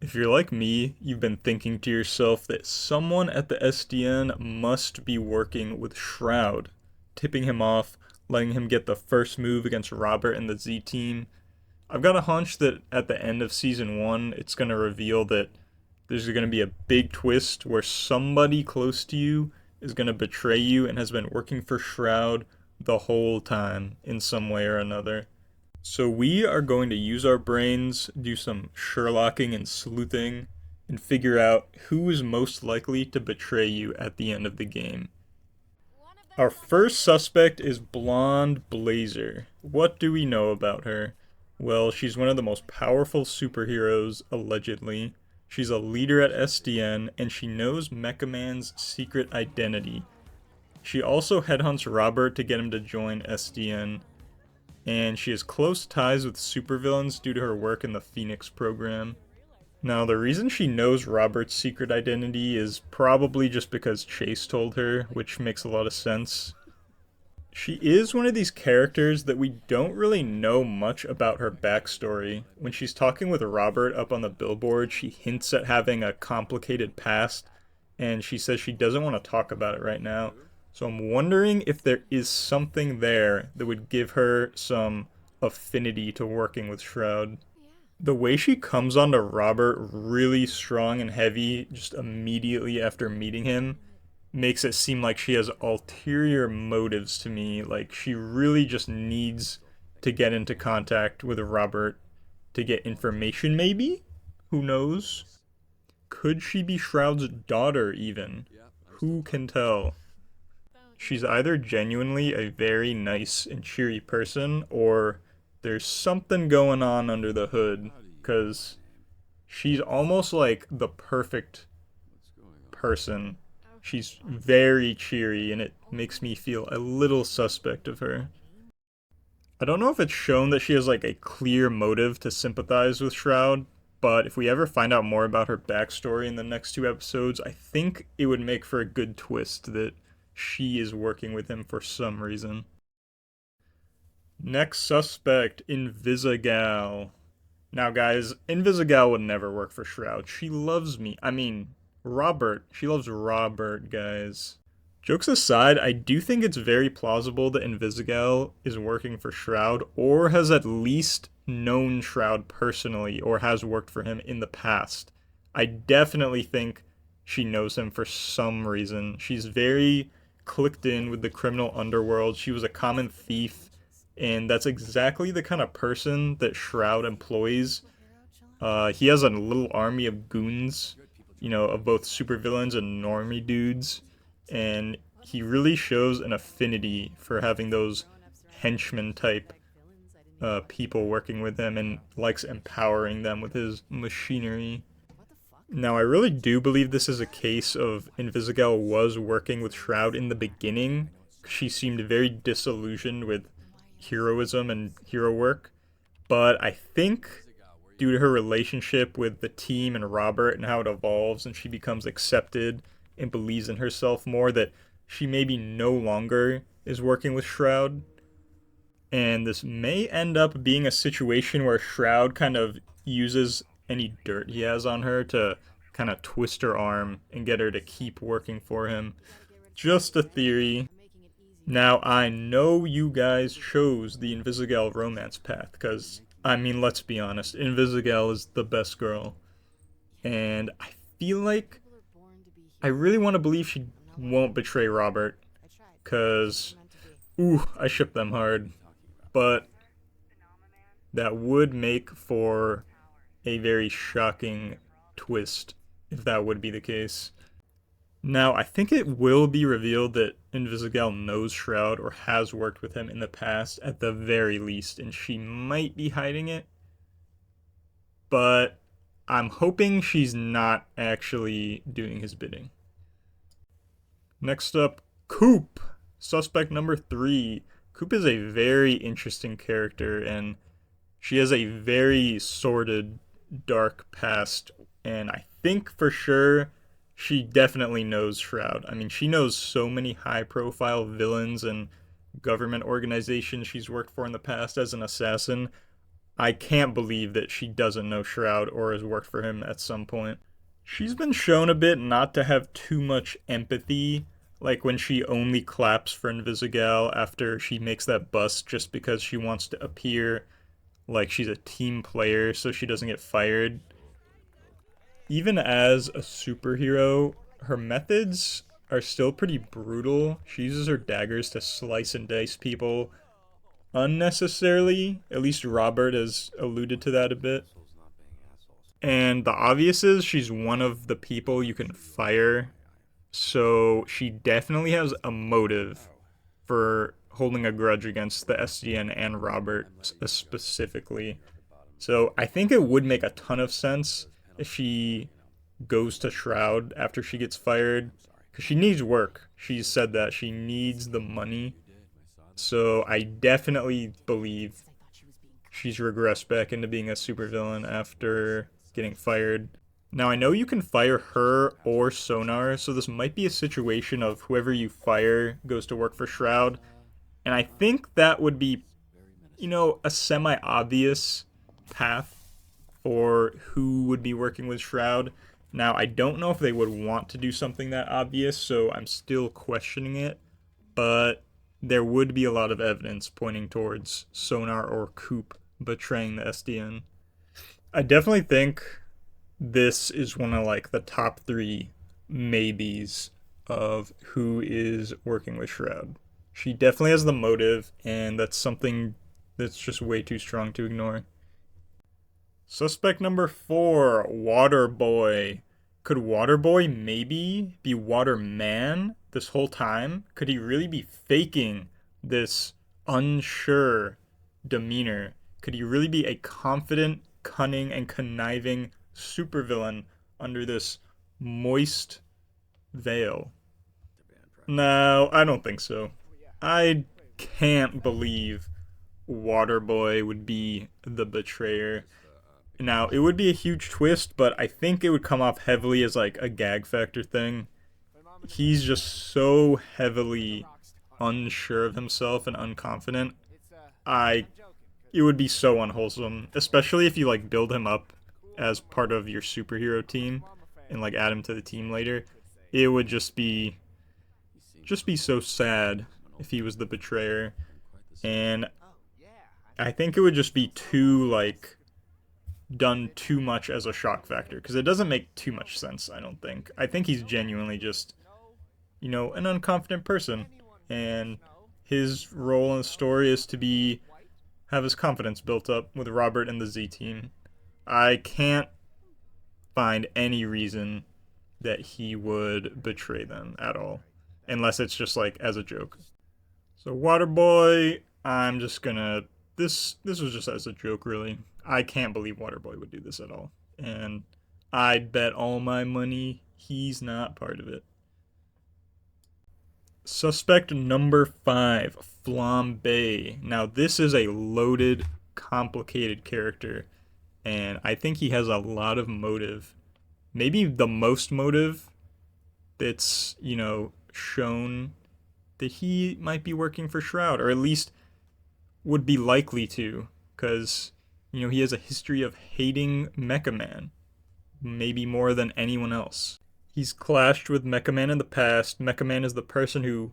If you're like me, you've been thinking to yourself that someone at the SDN must be working with Shroud, tipping him off, letting him get the first move against Robert and the Z team. I've got a hunch that at the end of season 1, it's going to reveal that there's going to be a big twist where somebody close to you is going to betray you and has been working for Shroud the whole time in some way or another. So we are going to use our brains, do some Sherlocking and sleuthing, and figure out who is most likely to betray you at the end of the game. Our first suspect is Blonde Blazer. What do we know about her? Well, she's one of the most powerful superheroes, allegedly. She's a leader at SDN, and she knows Mecha Man's secret identity. She also headhunts Robert to get him to join SDN, and she has close ties with supervillains due to her work in the Phoenix program. Now, the reason she knows Robert's secret identity is probably just because Chase told her, which makes a lot of sense. She is one of these characters that we don't really know much about her backstory. When she's talking with Robert up on the billboard, she hints at having a complicated past, and she says she doesn't want to talk about it right now. So I'm wondering if there is something there that would give her some affinity to working with Shroud. The way she comes onto Robert really strong and heavy just immediately after meeting him makes it seem like she has ulterior motives to me. Like she really just needs to get into contact with Robert to get information, maybe? Who knows? Could she be Shroud's daughter, even? Who can tell? She's either genuinely a very nice and cheery person, or there's something going on under the hood, because she's almost like the perfect person. She's very cheery, and it makes me feel a little suspect of her. I don't know if it's shown that she has like a clear motive to sympathize with Shroud, but if we ever find out more about her backstory in the next two episodes, I think it would make for a good twist that she is working with him for some reason. Next suspect, Invisagal. Now, guys, Invisagal would never work for Shroud. She loves me. I mean, Robert. She loves Robert, guys. Jokes aside, I do think it's very plausible that Invisagal is working for Shroud, or has at least known Shroud personally, or has worked for him in the past. I definitely think she knows him for some reason. She's very clicked in with the criminal underworld. She was a common thief, and that's exactly the kind of person that Shroud employs. He has a little army of goons, of both supervillains and normie dudes, and he really shows an affinity for having those henchmen type people working with him, and likes empowering them with his machinery. Now, I really do believe this is a case of Invisigal was working with Shroud in the beginning. She seemed very disillusioned with heroism and hero work. But I think due to her relationship with the team and Robert and how it evolves and she becomes accepted and believes in herself more, that she maybe no longer is working with Shroud. And this may end up being a situation where Shroud kind of uses any dirt he has on her to kind of twist her arm and get her to keep working for him. Just a theory. Now, I know you guys chose the Invisigal romance path, because, I mean, let's be honest, Invisigal is the best girl. And I feel like I really want to believe she won't betray Robert, because, I ship them hard. But that would make for a very shocking twist if that would be the case. Now, I think it will be revealed that Invisigal knows Shroud or has worked with him in the past at the very least, and she might be hiding it. But I'm hoping she's not actually doing his bidding. Next up, Coupe, suspect number 3. Coupe is a very interesting character, and she has a very sordid, dark past, and I think for sure she definitely knows Shroud. I mean, she knows so many high-profile villains and government organizations she's worked for in the past as an assassin. I can't believe that she doesn't know Shroud or has worked for him at some point. She's been shown a bit not to have too much empathy, like when she only claps for Invisigal after she makes that bust just because she wants to appear like she's a team player so she doesn't get fired. Even as a superhero, her methods are still pretty brutal. She uses her daggers to slice and dice people unnecessarily. At least Robert has alluded to that a bit. And the obvious is she's one of the people you can fire. So she definitely has a motive for holding a grudge against the SDN and Robert specifically. So I think it would make a ton of sense if she goes to Shroud after she gets fired. Because she needs work. She's said that she needs the money. So I definitely believe she's regressed back into being a supervillain after getting fired. Now I know you can fire her or Sonar, so this might be a situation of whoever you fire goes to work for Shroud. And I think that would be, a semi-obvious path for who would be working with Shroud. Now I don't know if they would want to do something that obvious, so I'm still questioning it. But there would be a lot of evidence pointing towards Sonar or Coupe betraying the SDN. I definitely think this is one of like the top three maybes of who is working with Shroud. She definitely has the motive, and that's something that's just way too strong to ignore. Suspect number 4, Waterboy. Could Waterboy maybe be Waterman this whole time? Could he really be faking this unsure demeanor? Could he really be a confident, cunning, and conniving supervillain under this moist veil? No, I don't think so. I can't believe Waterboy would be the betrayer. Now, it would be a huge twist, but I think it would come off heavily as like a gag factor thing. He's just so heavily unsure of himself and unconfident. I It would be so unwholesome, especially if you like build him up as part of your superhero team and like add him to the team later. It would just be so sad if he was the betrayer. And I think it would just be too like done too much as a shock factor because it doesn't make too much sense, I don't think. I think he's genuinely just, an unconfident person, and his role in the story is to have his confidence built up with Robert and the Z team. I can't find any reason that he would betray them at all, unless it's just like as a joke. So Waterboy, I'm just gonna this was just as a joke, really. I can't believe Waterboy would do this at all, and I'd bet all my money he's not part of it. Suspect number 5, Flambe. Now this is a loaded, complicated character, and I think he has a lot of motive. Maybe the most motive that's, shown that he might be working for Shroud, or at least would be likely to, because, he has a history of hating Mecha Man, maybe more than anyone else. He's clashed with Mecha Man in the past. Mecha Man is the person who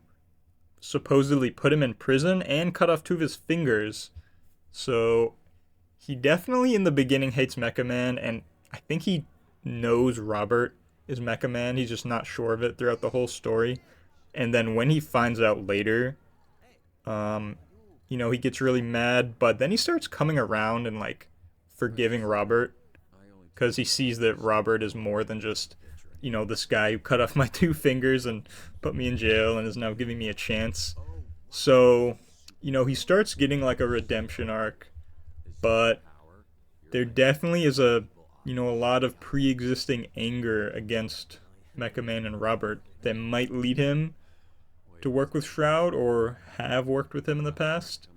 supposedly put him in prison and cut off 2 of his fingers. So he definitely in the beginning hates Mecha Man, and I think he knows Robert is Mecha Man. He's just not sure of it throughout the whole story. And then when he finds out later, he gets really mad, but then he starts coming around and like forgiving Robert because he sees that Robert is more than just, this guy who cut off my 2 fingers and put me in jail and is now giving me a chance. So, he starts getting like a redemption arc, but there definitely is a lot of pre-existing anger against Mecha Man and Robert that might lead him to work with Shroud or have worked with him in the past.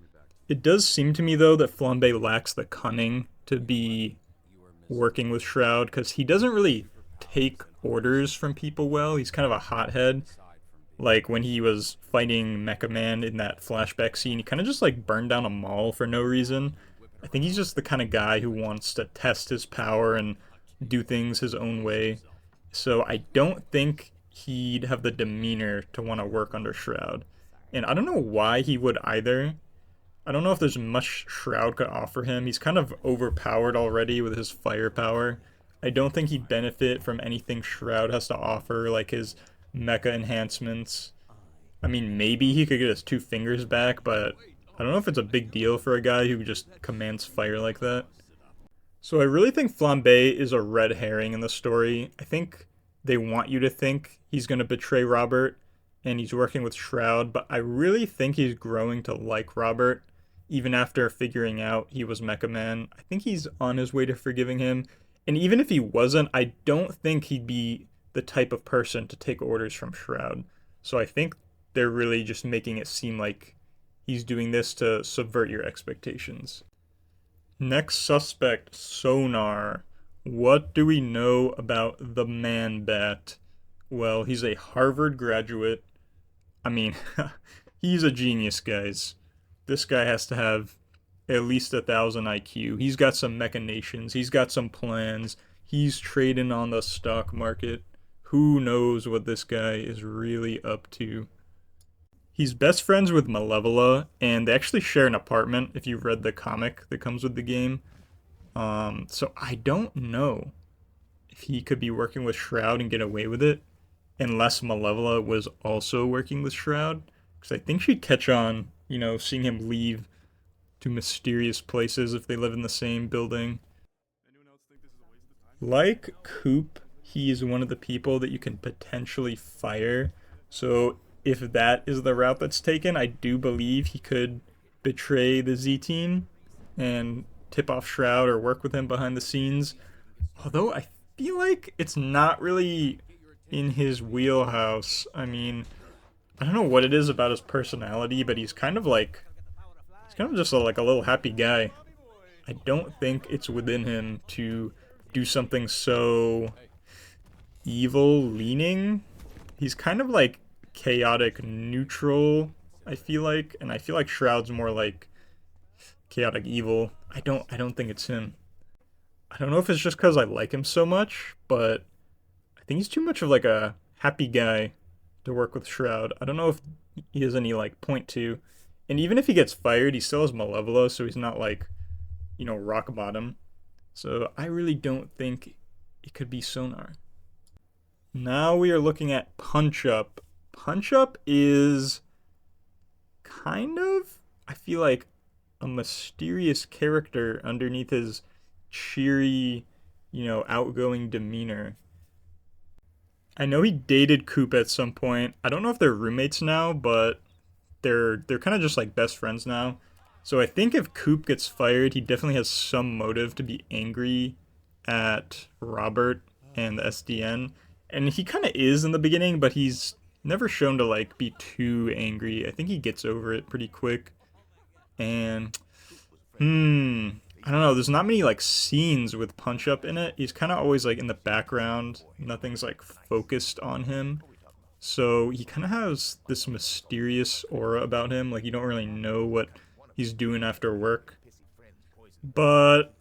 It does seem to me, though, that Flambe lacks the cunning to be working with Shroud because he doesn't really take orders from people well. He's kind of a hothead. Like when he was fighting Mecha Man in that flashback scene, he kind of just like burned down a mall for no reason. I think he's just the kind of guy who wants to test his power and do things his own way. So I don't think he'd have the demeanor to want to work under Shroud. And I don't know why he would either. I don't know if there's much Shroud could offer him. He's kind of overpowered already with his firepower. I don't think he'd benefit from anything Shroud has to offer, like his mecha enhancements. I mean, maybe he could get his two fingers back, but I don't know if it's a big deal for a guy who just commands fire like that. So I really think Flambe is a red herring in the story. I think they want you to think he's going to betray Robert and he's working with Shroud, but I really think he's growing to like Robert even after figuring out he was Mecha Man. I think he's on his way to forgiving him. And even if he wasn't, I don't think he'd be the type of person to take orders from Shroud. So I think they're really just making it seem like he's doing this to subvert your expectations. Next suspect, Sonar. What do we know about the Man Bat? Well, he's a Harvard graduate. I mean, he's a genius, guys. This guy has to have at least 1,000 IQ. He's got some machinations. He's got some plans. He's trading on the stock market. Who knows what this guy is really up to? He's best friends with Malevola, and they actually share an apartment if you've read the comic that comes with the game. So I don't know if he could be working with Shroud and get away with it, unless Malevola was also working with Shroud. Because I think she'd catch on, seeing him leave to mysterious places if they live in the same building. Like Coupe, he's one of the people that you can potentially fire. So if that is the route that's taken, I do believe he could betray the Z team and tip off Shroud or work with him behind the scenes. Although I feel like it's not really in his wheelhouse. I mean, I don't know what it is about his personality, but he's kind of just like a little happy guy. I don't think it's within him to do something so evil leaning. He's kind of like chaotic neutral, I feel like, and I feel like Shroud's more like chaotic evil. I don't think it's him. I don't know if it's just because I like him so much, but I think he's too much of like a happy guy to work with Shroud. I don't know if he has any like point to. And even if he gets fired, he still has Malevola, so he's not like, rock bottom. So I really don't think it could be Sonar. Now we are looking at Punchup. Punchup is kind of, I feel like, a mysterious character underneath his cheery, outgoing demeanor. I know he dated Coupe at some point. I don't know if they're roommates now, but they're kind of just like best friends now. So I think if Coupe gets fired, he definitely has some motive to be angry at Robert and the SDN. And he kind of is in the beginning, but he's never shown to like be too angry. I think he gets over it pretty quick. And I don't know, there's not many like scenes with Punchup in it. He's kind of always like in the background. Nothing's like focused on him. So he kind of has this mysterious aura about him. Like you don't really know what he's doing after work. But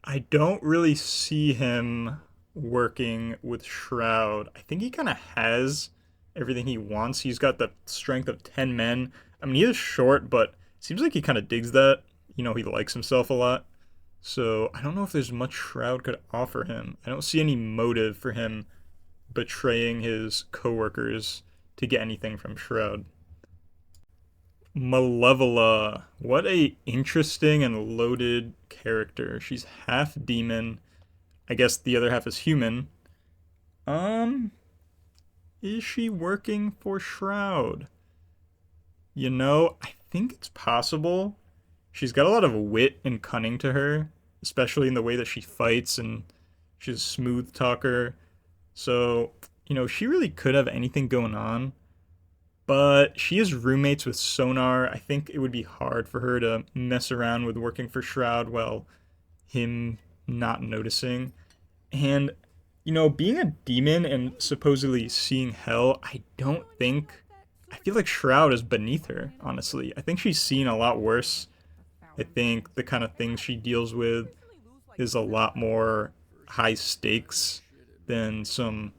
I don't really see him working with Shroud. I think he kind of has everything he wants. He's got the strength of 10 men. I mean, he is short, but it seems like he kind of digs that. He likes himself a lot. So I don't know if there's much Shroud could offer him. I don't see any motive for him betraying his coworkers to get anything from Shroud. Malevola. What a interesting and loaded character. She's half demon. I guess the other half is human. Is she working for Shroud? I think it's possible. She's got a lot of wit and cunning to her, especially in the way that she fights, and she's a smooth talker. So, she really could have anything going on. But she is roommates with Sonar. I think it would be hard for her to mess around with working for Shroud while him not noticing. And, being a demon and supposedly seeing hell, I feel like Shroud is beneath her, honestly. I think she's seen a lot worse I think the kind of things she deals with is a lot more high stakes than some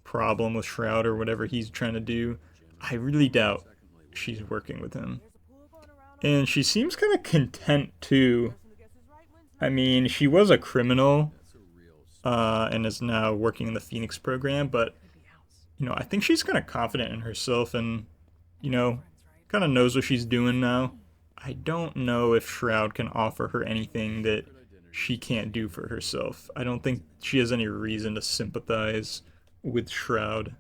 problem with Shroud or whatever he's trying to do. I really doubt she's working with him. And she seems kind of content too. I mean, she was a criminal and is now working in the Phoenix program, but I think she's kind of confident in herself and, you know, kind of knows what she's doing now. I don't know if Shroud can offer her anything that she can't do for herself. I don't think she has any reason to sympathize with Shroud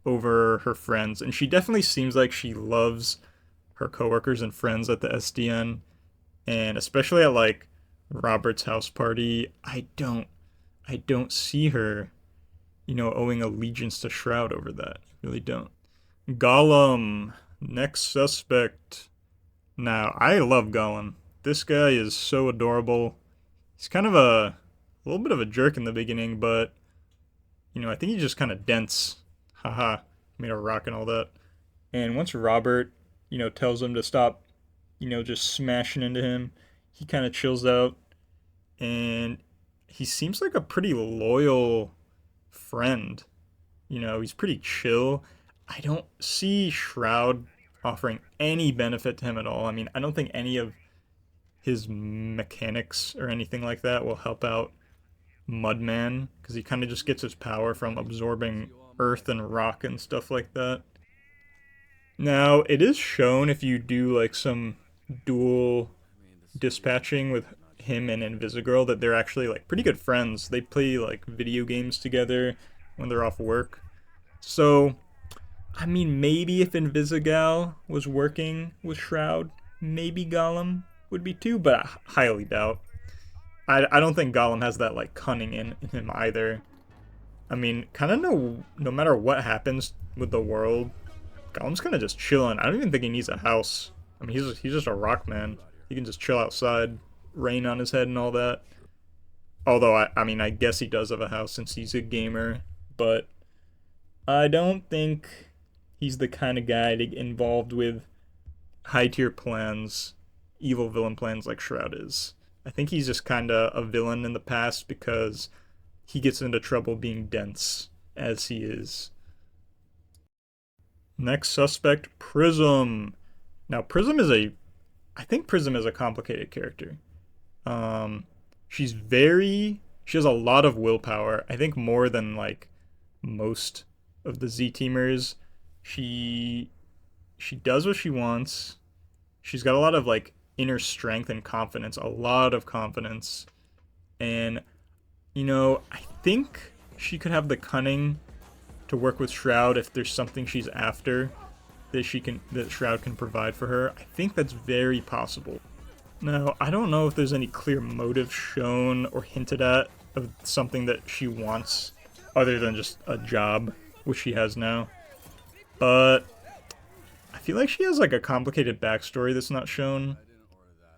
over her friends. And she definitely seems like she loves her coworkers and friends at the SDN. And especially at like Robert's house party, I don't see her, owing allegiance to Shroud over that. I really don't. Gollum, next suspect. Now, I love Gollum. This guy is so adorable. He's kind of a little bit of a jerk in the beginning, but I think he's just kind of dense. Haha, made a rock and all that. And once Robert, tells him to stop, just smashing into him, he kind of chills out. And he seems like a pretty loyal friend. He's pretty chill. I don't see Shroud offering any benefit to him at all. I mean, I don't think any of his mechanics or anything like that will help out Mudman because he kind of just gets his power from absorbing earth and rock and stuff like that. Now, it is shown if you do like some dual dispatching with him and Invisagal that they're actually like pretty good friends. They play like video games together when they're off work. So, I mean, maybe if Invisagal was working with Shroud, maybe Gollum would be too, but I highly doubt. I don't think Gollum has that like cunning in him either. I mean, kind of no matter what happens with the world, Gollum's kind of just chilling. I don't even think he needs a house. I mean, he's just a rock man. He can just chill outside, rain on his head and all that. Although I mean, I guess he does have a house since he's a gamer, but I don't think he's the kind of guy to get involved with high tier plans, evil villain plans like Shroud is. I think he's just kind of a villain in the past because he gets into trouble being dense as he is. Next suspect, Prism. Now, I think Prism is a complicated character. She has a lot of willpower. I think more than like most of the Z teamers. She does what she wants. She's got a lot of like inner strength and confidence, a lot of confidence. And I think she could have the cunning to work with Shroud if there's something she's after that Shroud can provide for her. I think that's very possible. Now, I don't know if there's any clear motive shown or hinted at of something that she wants other than just a job, which she has now. But I feel like she has like a complicated backstory that's not shown.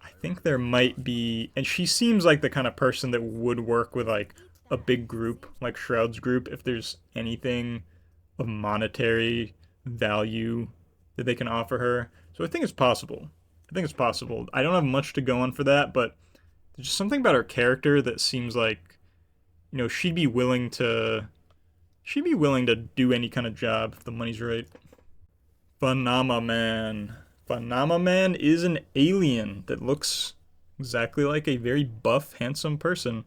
I think there might be, and she seems like the kind of person that would work with like a big group like Shroud's group if there's anything of monetary value that they can offer her. So I think it's possible. I don't have much to go on for that, but there's just something about her character that seems like, she'd be willing to do any kind of job if the money's right. Phenomaman. Phenomaman is an alien that looks exactly like a very buff, handsome person.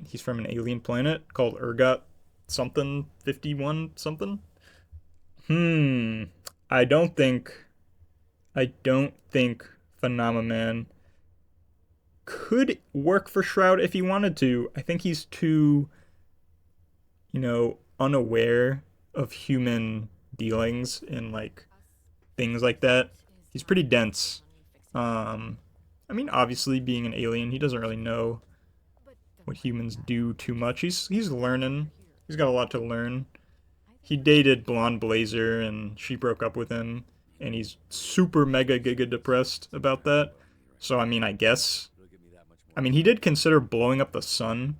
He's from an alien planet called Urgot something 51 something. I don't think Phenomaman could work for Shroud if he wanted to. I think he's too, unaware of human dealings and like things like that. He's pretty dense. I mean, obviously, being an alien, he doesn't really know what humans do too much. He's learning. He's got a lot to learn. He dated Blonde Blazer, and she broke up with him, and he's super mega giga depressed about that. So, I mean, I guess. I mean, he did consider blowing up the sun,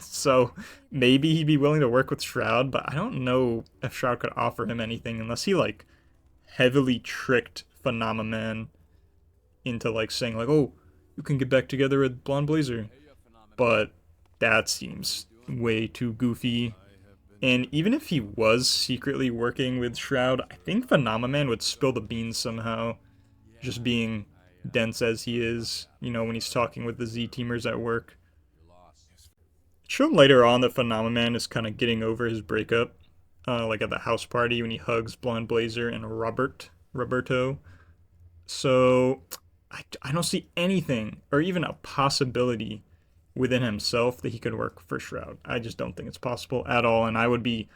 so maybe he'd be willing to work with Shroud, but I don't know if Shroud could offer him anything unless he, like, heavily tricked Phenomaman into like saying like, oh, you can get back together with Blonde Blazer. But that seems way too goofy. And even if he was secretly working with Shroud, I think Phenomaman would spill the beans somehow, just being dense as he is, when he's talking with the Z-teamers at work. It's shown later on that Phenomaman is kind of getting over his breakup, like at the house party when he hugs Blonde Blazer and Roberto. So I don't see anything or even a possibility within himself that he could work for Shroud. I just don't think it's possible at all, and I would be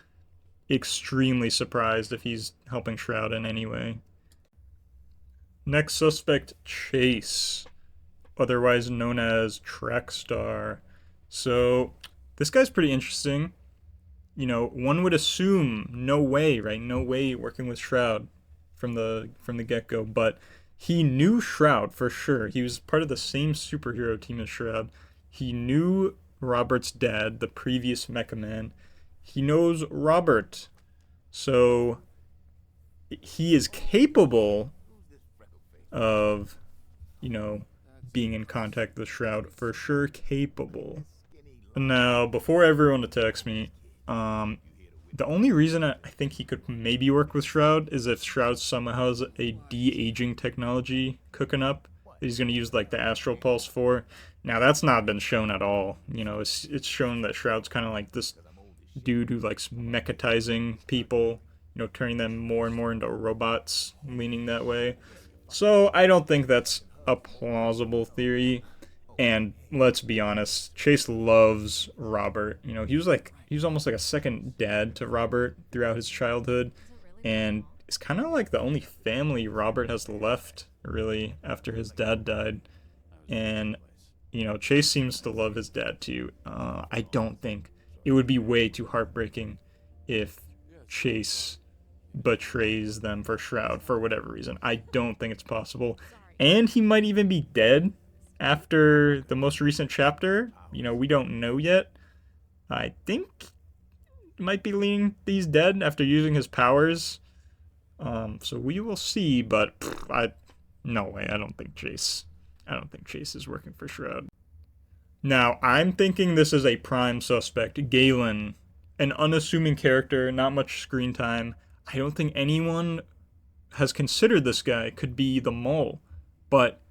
extremely surprised if he's helping Shroud in any way. Next suspect, Chase, otherwise known as Trackstar. So this guy's pretty interesting. One would assume no way, right? No way working with Shroud from the get-go, but he knew Shroud for sure. He was part of the same superhero team as Shroud. He knew Robert's dad, the previous Mecha Man. He knows Robert. So he is capable of, being in contact with Shroud. For sure capable. Now, before everyone attacks me, the only reason I think he could maybe work with Shroud is if Shroud somehow has a de-aging technology cooking up that he's going to use like the Astral Pulse for. Now that's not been shown at all. It's shown that Shroud's kind of like this dude who likes mechatizing people, turning them more and more into robots, leaning that way. So I don't think that's a plausible theory. And let's be honest, Chase loves Robert. He was almost like a second dad to Robert throughout his childhood, and it's kind of like the only family Robert has left really after his dad died. And Chase seems to love his dad too. I don't think it would be way too heartbreaking if Chase betrays them for Shroud for whatever reason. I don't think it's possible, and he might even be dead after the most recent chapter. We don't know yet. I think he might be leaning he's dead after using his powers. So we will see, but no way. I don't think Chase is working for Shroud. Now, I'm thinking this is a prime suspect, Galen, an unassuming character, not much screen time. I don't think anyone has considered this guy could be the mole, but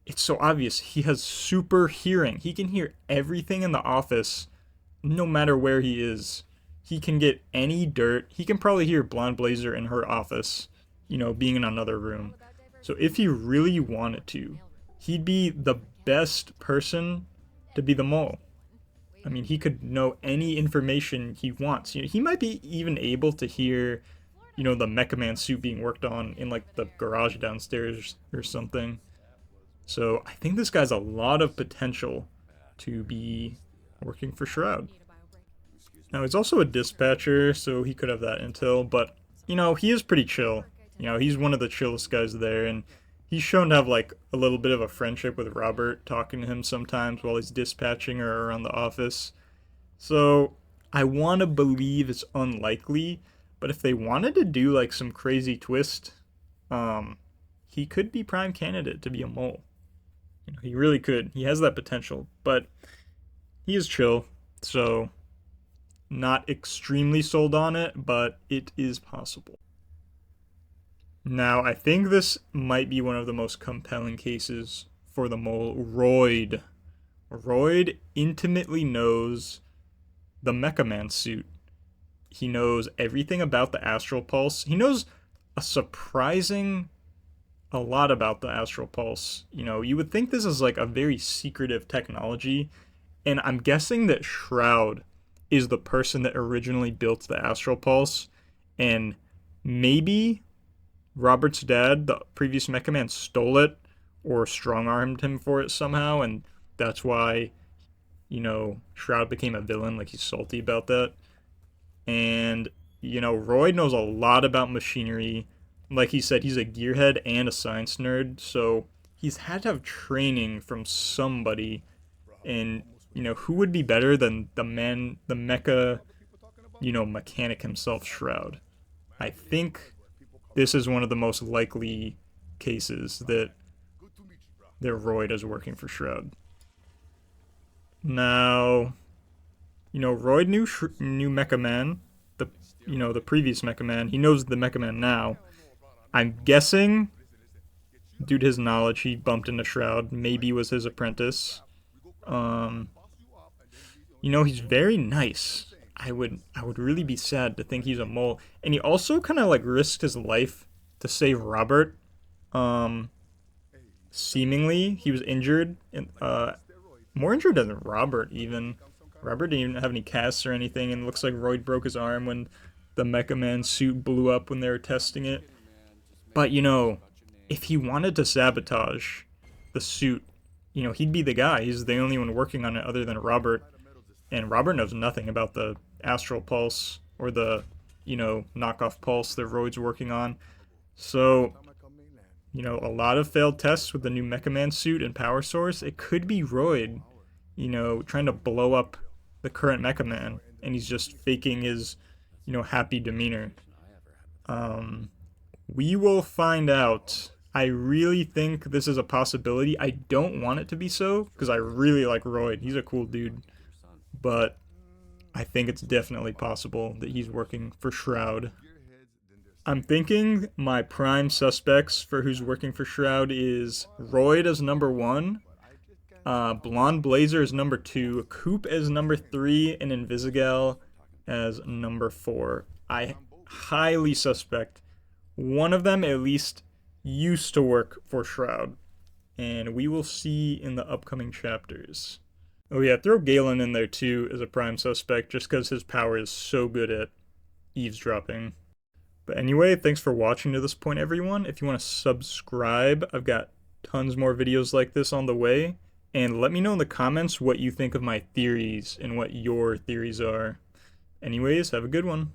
it's so obvious. He has super hearing. He can hear everything in the office, no matter where he is. He can get any dirt. He can probably hear Blonde Blazer in her office, being in another room. So if he really wanted to, he'd be the best person to be the mole. I mean, he could know any information he wants. He might be even able to hear, the Mecha Man suit being worked on in like the garage downstairs or something. So I think this guy's a lot of potential to be working for Shroud. Now he's also a dispatcher, so he could have that intel, but he is pretty chill. He's one of the chillest guys there, and he's shown to have like a little bit of a friendship with Robert, talking to him sometimes while he's dispatching or around the office. So I want to believe it's unlikely, but if they wanted to do like some crazy twist, he could be prime candidate to be a mole. He really could. He has that potential, but he is chill, so not extremely sold on it, but it is possible. Now, I think this might be one of the most compelling cases for the mole, Royd. Royd intimately knows the Mecha Man suit. He knows everything about the Astral Pulse. He knows a lot about the Astral Pulse. You would think this is like a very secretive technology, and I'm guessing that Shroud is the person that originally built the Astral Pulse, and maybe Robert's dad, the previous Mecha Man, stole it or strong-armed him for it somehow, and that's why, Shroud became a villain, like he's salty about that. And, Roy knows a lot about machinery. Like he said, he's a gearhead and a science nerd, so he's had to have training from somebody. And, who would be better than the mecha, mechanic himself, Shroud? I think this is one of the most likely cases that that Royd is working for Shroud. Now, Royd knew Mecha Man, the previous Mecha Man. He knows the Mecha Man now. I'm guessing, due to his knowledge, he bumped into Shroud. Maybe was his apprentice. Um, he's very nice. I would really be sad to think he's a mole. And he also kind of like risked his life to save Robert. Um, Seemingly he was injured, and more injured than Robert even. Robert didn't even have any casts or anything, and it looks like Royd broke his arm when the Mecha Man suit blew up when they were testing it. But if he wanted to sabotage the suit, he'd be the guy. He's the only one working on it other than Robert. And Robert knows nothing about the Astral Pulse or the, knockoff Pulse that Royd's working on. So, a lot of failed tests with the new Mecha Man suit and power source. It could be Royd, trying to blow up the current Mecha Man. And he's just faking his, happy demeanor. We will find out. I really think this is a possibility. I don't want it to be so, because I really like Royd. He's a cool dude. But I think it's definitely possible that he's working for Shroud. I'm thinking my prime suspects for who's working for Shroud is Royd as number 1, Blonde Blazer as number 2, Coupe as number 3, and Invisagal as number 4. I highly suspect one of them at least used to work for Shroud, and we will see in the upcoming chapters. Oh yeah, throw Galen in there too as a prime suspect just because his power is so good at eavesdropping. But anyway, thanks for watching to this point, everyone. If you want to subscribe, I've got tons more videos like this on the way. And let me know in the comments what you think of my theories and what your theories are. Anyways, have a good one.